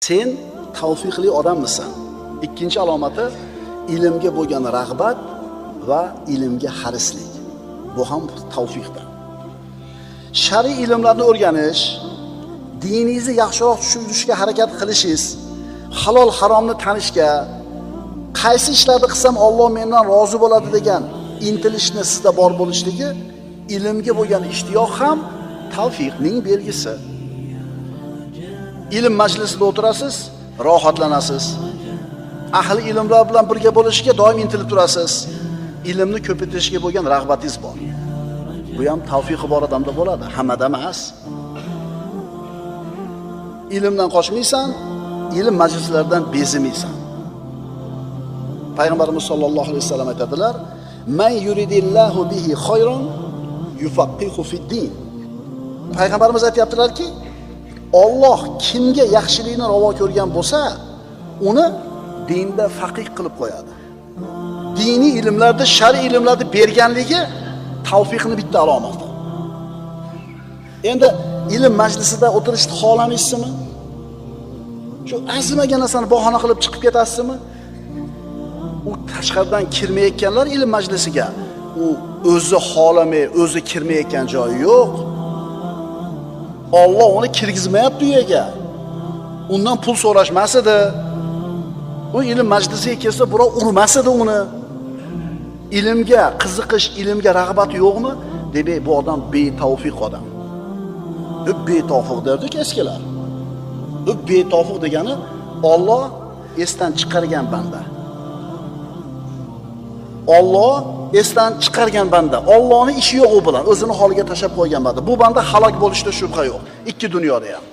Sen tavfiqli odammisan. Ikkinchi alomati ilmga bo'lgan rag'bat va ilmga harislik. Bu ham tavfiqdir. Shar'iy ilmlarni o'rganish, diningizni yaxshiroq tushunishga harakat qilishingiz, halol haromni tanishga, qaysi ishlarni qilsam Alloh mendan rozi bo'ladi degan intilishni sizda bor bo'lishligi ilmga bo'lgan ishtiyoq ham tavfiqning belgisi. Ilm majlisida o'tirasiz, rohatlanasiz. Ahli ilmlar bilan birga bo'lishga doim intilib turasiz. Ilmni ko'paytirishga bo'lgan rag'batingiz bor. Bu ham tavfiqi bor odamda bo'ladi, hammada emas. Ilmdan qochmaysan, ilm majlislaridan bezimaysan. Payg'ambarimiz sollallohu alayhi vasallam aytadilar: "Man yuridillahu bihi khayron yufaqihu fid-din." Payg'ambarimiz aytayaptilarki, Alloh kimga yaxshilikni ravo ko'rgan bo'lsa, uni dinda faqih qilib qo'yadi. Diniy ilmlarda, shar'iy ilmlarda berganligi tavfiqni bitta alomati. Endi ilm majlisida o'tirishni xohlamaysizmi? Shu azimagan narsani bahona qilib chiqib ketasizmi? U tashqaridan kirmayotganlar ilm majlisiga, u o'zi xohlamay, o'zi kirmayotgan joyi yo'q. Alloh uni kirgizmayapti uyaga. Undan pul so'rashmas edi. U ilm majlisiga kelsa, birov urmas edi uni. Ilmga qiziqish, ilmga rag'bati yo'qmi? Demak, bu odam betavfiq odam. Betavfiq derdik eskilar. Betavfiq degani Alloh esdan chiqargan banda. Alloh esdan chiqargan banda. Allohning ishi yo'q u bilan, o'zini holiga tashab qo'ygan banda. Bu banda halok bo'lishda shubha yo'q. Ikki dunyoda ham.